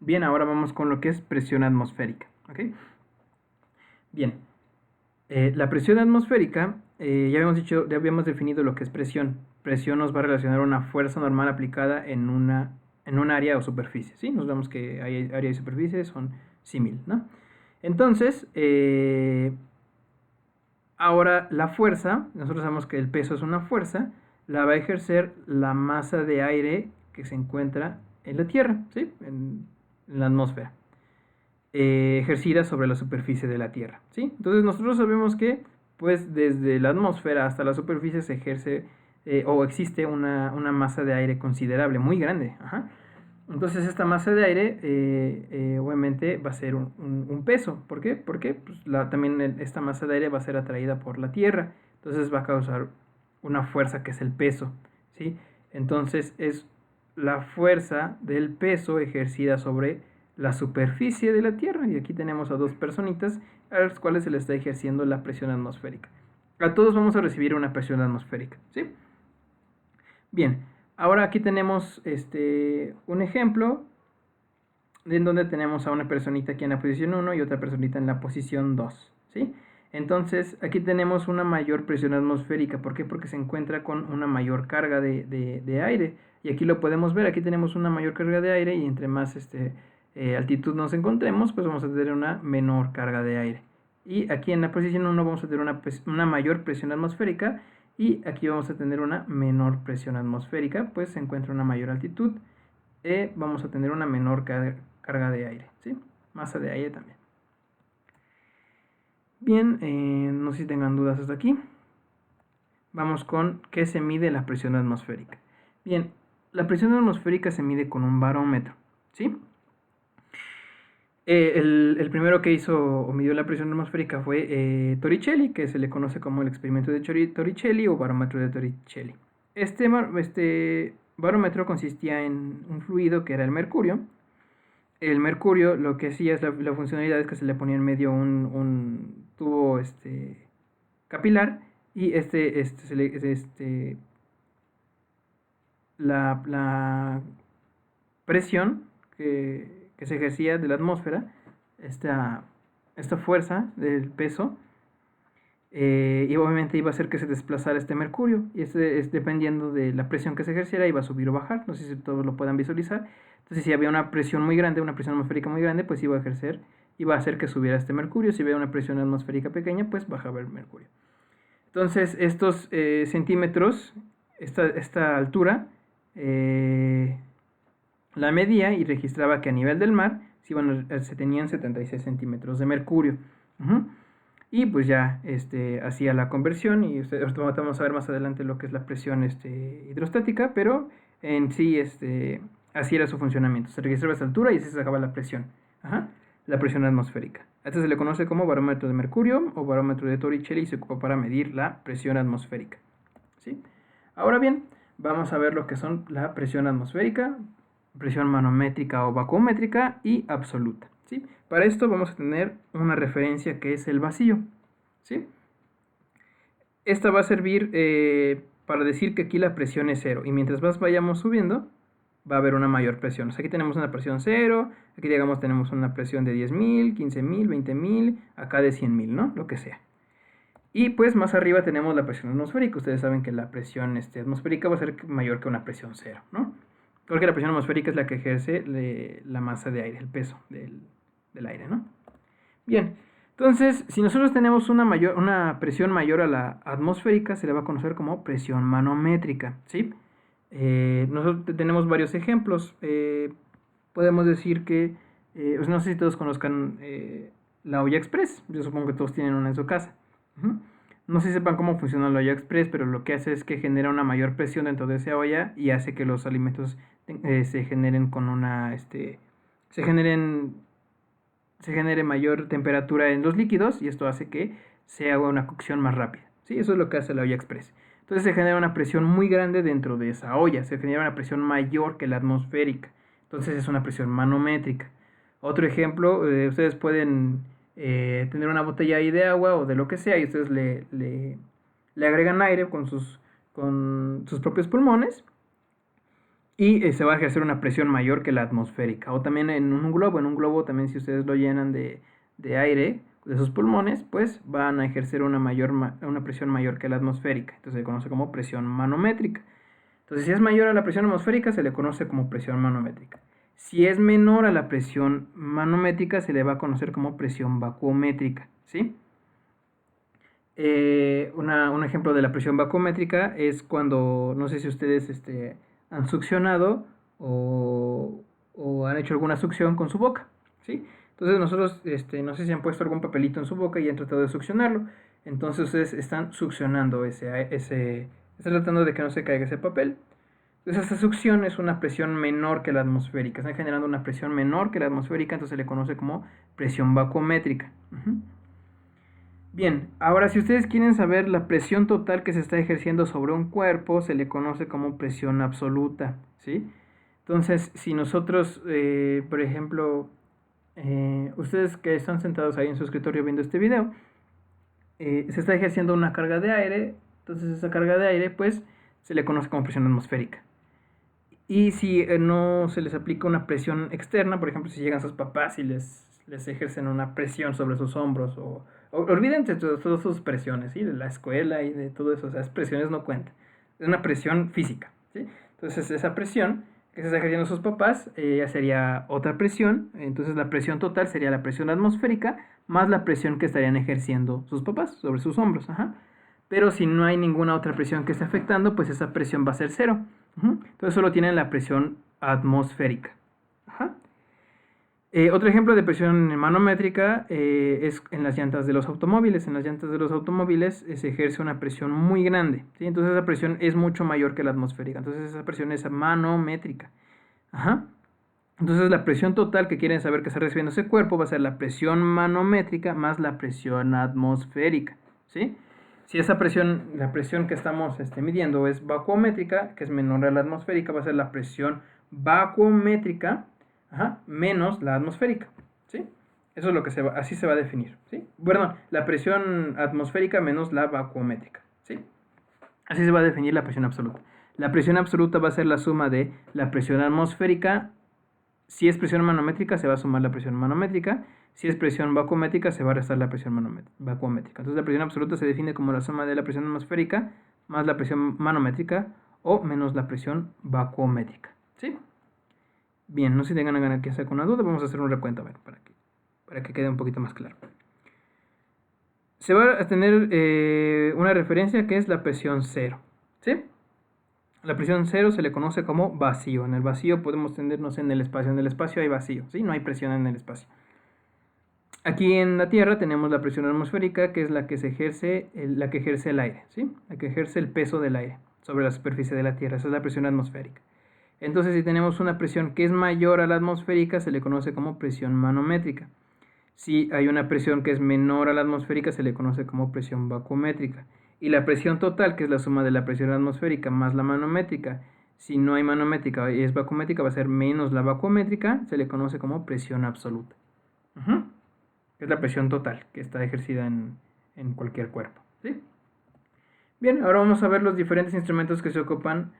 Bien, ahora vamos con lo que es presión atmosférica. ¿Ok? Bien, la presión atmosférica, ya habíamos definido lo que es presión. Presión nos va a relacionar una fuerza normal aplicada en un área o superficie. ¿Sí? Nos vemos que hay área y superficie son símil, ¿no? Entonces, ahora la fuerza, nosotros sabemos que el peso es una fuerza, la va a ejercer la masa de aire que se encuentra en la Tierra, ¿sí? En la atmósfera. Ejercida sobre la superficie de la Tierra, ¿sí? Entonces nosotros sabemos que pues desde la atmósfera hasta la superficie se ejerce o existe una masa de aire considerable, muy grande. Ajá. Entonces esta masa de aire obviamente va a ser un peso. ¿Por qué? Porque pues, también esta masa de aire va a ser atraída por la Tierra. Entonces va a causar una fuerza que es el peso, ¿sí? Entonces es la fuerza del peso ejercida sobre la superficie de la Tierra. Y aquí tenemos a dos personitas a las cuales se le está ejerciendo la presión atmosférica. A todos vamos a recibir una presión atmosférica, ¿sí? Bien, ahora aquí tenemos un ejemplo en donde tenemos a una personita aquí en la posición 1 y otra personita en la posición 2, ¿sí? Entonces, aquí tenemos una mayor presión atmosférica. ¿Por qué? Porque se encuentra con una mayor carga de aire. Y aquí lo podemos ver, aquí tenemos una mayor carga de aire y entre más altitud nos encontremos, pues vamos a tener una menor carga de aire. Y aquí en la posición 1 vamos a tener una mayor presión atmosférica y aquí vamos a tener una menor presión atmosférica, pues se encuentra una mayor altitud. Vamos a tener una menor carga de aire, ¿sí? Masa de aire también. Bien, no sé si tengan dudas hasta aquí. Vamos con qué se mide la presión atmosférica. Bien, la presión atmosférica se mide con un barómetro, ¿sí? El primero que hizo o midió la presión atmosférica fue Torricelli, que se le conoce como el experimento de Torricelli o barómetro de Torricelli. Este barómetro consistía en un fluido que era el mercurio. El mercurio lo que hacía es la funcionalidad es que se le ponía en medio un tubo capilar y la presión que se ejercía de la atmósfera, esta fuerza del peso, y obviamente iba a hacer que se desplazara este mercurio, y dependiendo de la presión que se ejerciera, iba a subir o bajar. No sé si todos lo puedan visualizar. Entonces, si había una presión muy grande, una presión atmosférica muy grande, pues iba a hacer que subiera este mercurio. Si había una presión atmosférica pequeña, pues bajaba el mercurio. Entonces, estos centímetros, esta altura, la medía y registraba que a nivel del mar se tenían 76 centímetros de mercurio. Uh-huh. Y pues ya hacía la conversión y vamos a ver más adelante lo que es la presión hidrostática, pero en sí así era su funcionamiento. Se registraba esa altura y así se sacaba la presión. Ajá, la presión atmosférica. A este se le conoce como barómetro de mercurio o barómetro de Torricelli y se ocupa para medir la presión atmosférica. ¿Sí? Ahora bien, vamos a ver lo que son la presión atmosférica, presión manométrica o vacuométrica y absoluta. ¿Sí? Para esto vamos a tener una referencia que es el vacío. ¿Sí? Esta va a servir para decir que aquí la presión es cero y mientras más vayamos subiendo va a haber una mayor presión. O sea, aquí tenemos una presión 0, aquí digamos tenemos una presión de 10.000, 15.000, 20.000, acá de 100.000, ¿no? Lo que sea. Y pues más arriba tenemos la presión atmosférica. Ustedes saben que la presión atmosférica va a ser mayor que una presión 0, ¿no? Porque la presión atmosférica es la que ejerce la masa de aire, el peso del aire, ¿no? Bien, entonces, si nosotros tenemos una presión mayor a la atmosférica, se le va a conocer como presión manométrica, ¿sí? Nosotros tenemos varios ejemplos. Podemos decir que, pues no sé si todos conozcan la olla express. Yo supongo que todos tienen una en su casa. Uh-huh. No sé si sepan cómo funciona la olla express, pero lo que hace es que genera una mayor presión dentro de esa olla y hace que los alimentos se generen se genere mayor temperatura en los líquidos y esto hace que se haga una cocción más rápida. ¿Sí? Eso es lo que hace la olla express. Entonces se genera una presión muy grande dentro de esa olla, se genera una presión mayor que la atmosférica. Entonces es una presión manométrica. Otro ejemplo, ustedes pueden tener una botella ahí de agua o de lo que sea y ustedes le agregan aire con sus propios pulmones y se va a ejercer una presión mayor que la atmosférica. O también en un globo también si ustedes lo llenan de aire de sus pulmones, pues van a ejercer una presión mayor que la atmosférica. Entonces se conoce como presión manométrica. Entonces si es mayor a la presión atmosférica se le conoce como presión manométrica. Si es menor a la presión manométrica se le va a conocer como presión vacuométrica, ¿sí? Un ejemplo de la presión vacuométrica es cuando, no sé si ustedes han succionado o han hecho alguna succión con su boca, ¿sí? Entonces nosotros, no sé si han puesto algún papelito en su boca y han tratado de succionarlo. Entonces ustedes están succionando están tratando de que no se caiga ese papel. Entonces esta succión es una presión menor que la atmosférica. Están generando una presión menor que la atmosférica, entonces se le conoce como presión vacuométrica. Bien, ahora si ustedes quieren saber la presión total que se está ejerciendo sobre un cuerpo, se le conoce como presión absoluta, ¿sí? Entonces, si nosotros, por ejemplo, ustedes que están sentados ahí en su escritorio viendo este video, se está ejerciendo una carga de aire, entonces esa carga de aire, pues, se le conoce como presión atmosférica. Y si no se les aplica una presión externa, por ejemplo, si llegan sus papás y les ejercen una presión sobre sus hombros, olvídense de todas sus presiones, ¿sí? De la escuela y de todo eso, o sea, esas presiones no cuentan. Es una presión física, ¿sí? Entonces, esa presión que se está ejerciendo sus papás ya sería otra presión, entonces la presión total sería la presión atmosférica más la presión que estarían ejerciendo sus papás sobre sus hombros, ajá. Pero si no hay ninguna otra presión que esté afectando, pues esa presión va a ser cero. Entonces solo tienen la presión atmosférica. Ajá. Otro ejemplo de presión manométrica es en las llantas de los automóviles. En las llantas de los automóviles se ejerce una presión muy grande, ¿sí? Entonces esa presión es mucho mayor que la atmosférica. Entonces esa presión es manométrica. Ajá. Entonces la presión total que quieren saber que está recibiendo ese cuerpo va a ser la presión manométrica más la presión atmosférica, ¿sí? Si esa presión, la presión que estamos midiendo es vacuométrica, que es menor a la atmosférica, va a ser la presión vacuométrica, ajá, menos la atmosférica, ¿sí? Eso es lo que así se va a definir, ¿sí? Bueno, la presión atmosférica menos la vacuométrica, ¿sí? Así se va a definir la presión absoluta. La presión absoluta va a ser la suma de la presión atmosférica. Si es presión manométrica, se va a sumar la presión manométrica. Si es presión vacuométrica, se va a restar la presión vacuométrica. Entonces la presión absoluta se define como la suma de la presión atmosférica más la presión manométrica o menos la presión vacuométrica, ¿sí? Bien, no sé si tengan ganas que hacer con una duda, vamos a hacer un recuento, a ver, para que quede un poquito más claro. Se va a tener una referencia que es la presión cero, ¿sí? La presión cero se le conoce como vacío. En el vacío podemos tendernos en el espacio. En el espacio hay vacío, ¿sí? No hay presión en el espacio. Aquí en la Tierra tenemos la presión atmosférica, que es la que ejerce el aire, ¿sí? La que ejerce el peso del aire sobre la superficie de la Tierra. Esa es la presión atmosférica. Entonces, si tenemos una presión que es mayor a la atmosférica, se le conoce como presión manométrica. Si hay una presión que es menor a la atmosférica, se le conoce como presión vacuométrica. Y la presión total, que es la suma de la presión atmosférica más la manométrica, si no hay manométrica y es vacuométrica, va a ser menos la vacuométrica, se le conoce como presión absoluta. Es la presión total que está ejercida en cualquier cuerpo, ¿sí? Bien, ahora vamos a ver los diferentes instrumentos que se ocupan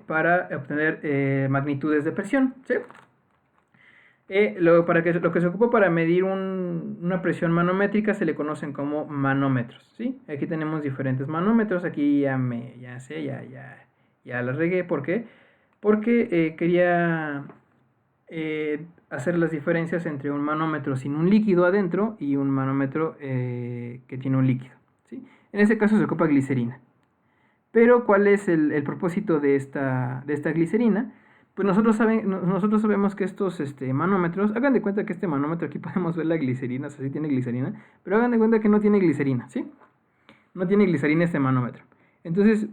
para obtener magnitudes de presión, ¿sí? Lo que se ocupa para medir una presión manométrica se le conocen como manómetros, ¿sí? Aquí tenemos diferentes manómetros, aquí ya la regué, ¿por qué? Porque quería hacer las diferencias entre un manómetro sin un líquido adentro y un manómetro que tiene un líquido, ¿sí? En este caso se ocupa glicerina. Pero ¿cuál es el propósito de esta glicerina? Pues nosotros sabemos que estos manómetros, hagan de cuenta que este manómetro aquí podemos ver la glicerina, o sea, sí tiene glicerina, pero hagan de cuenta que no tiene glicerina, ¿sí? No tiene glicerina este manómetro. Entonces,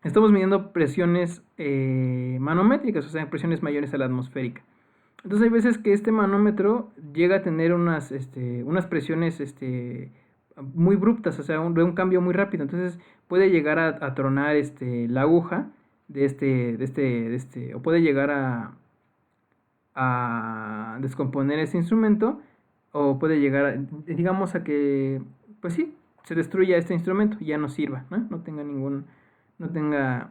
estamos midiendo presiones manométricas, o sea, presiones mayores a la atmosférica. Entonces hay veces que este manómetro llega a tener unas presiones muy abruptas, o sea, de un cambio muy rápido. Entonces puede llegar a tronar la aguja o puede llegar a descomponer ese instrumento, o puede llegar, digamos, a que, pues sí, se destruya este instrumento y ya no sirva, ¿no? No tenga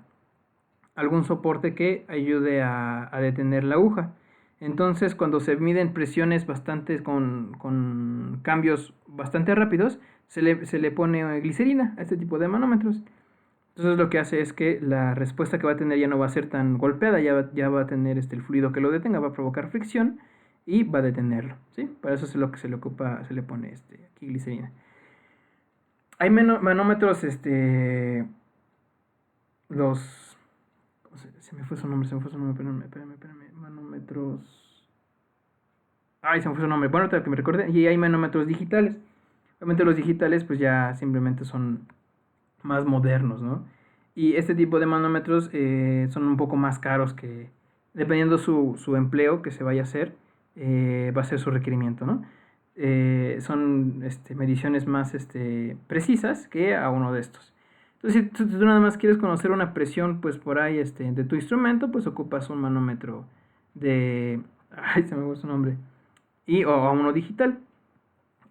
algún soporte que ayude a detener la aguja. Entonces, cuando se miden presiones bastante con cambios bastante rápidos, se le pone glicerina a este tipo de manómetros. Entonces lo que hace es que la respuesta que va a tener ya no va a ser tan golpeada, ya va a tener el fluido que lo detenga, va a provocar fricción y va a detenerlo, ¿sí? Para eso es lo que se le ocupa, se le pone aquí glicerina. Hay manómetros, los... Se me fue su nombre, espérame, manómetros... Ay, se me fue su nombre, bueno, que me recuerde, y hay manómetros digitales. Obviamente los digitales pues ya simplemente son más modernos, ¿no? Y este tipo de manómetros son un poco más caros que, dependiendo su empleo que se vaya a hacer, va a ser su requerimiento, ¿no? Son mediciones más precisas que a uno de estos. Entonces, si tú nada más quieres conocer una presión, pues por ahí de tu instrumento, pues ocupas un manómetro de... Ay, se me fue su nombre. O a uno digital.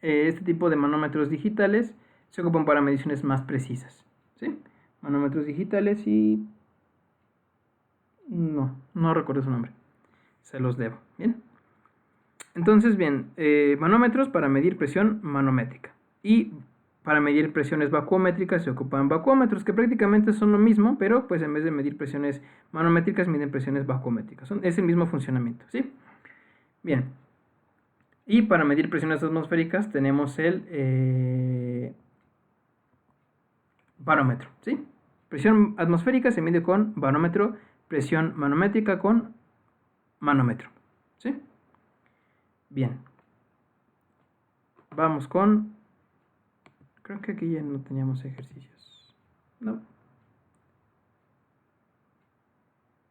Este tipo de manómetros digitales se ocupan para mediciones más precisas, ¿sí? Manómetros digitales y... No recuerdo su nombre. Se los debo, ¿bien? Entonces, bien, manómetros para medir presión manométrica. Y para medir presiones vacuométricas se ocupan vacuómetros, que prácticamente son lo mismo, pero pues en vez de medir presiones manométricas, miden presiones vacuométricas. Es el mismo funcionamiento, ¿sí? Bien. Y para medir presiones atmosféricas tenemos el barómetro, ¿sí? Presión atmosférica se mide con barómetro, presión manométrica con manómetro, ¿sí? Bien. Vamos con... Creo que aquí ya no teníamos ejercicios. No.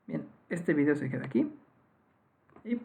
Bien, este video se queda aquí. Y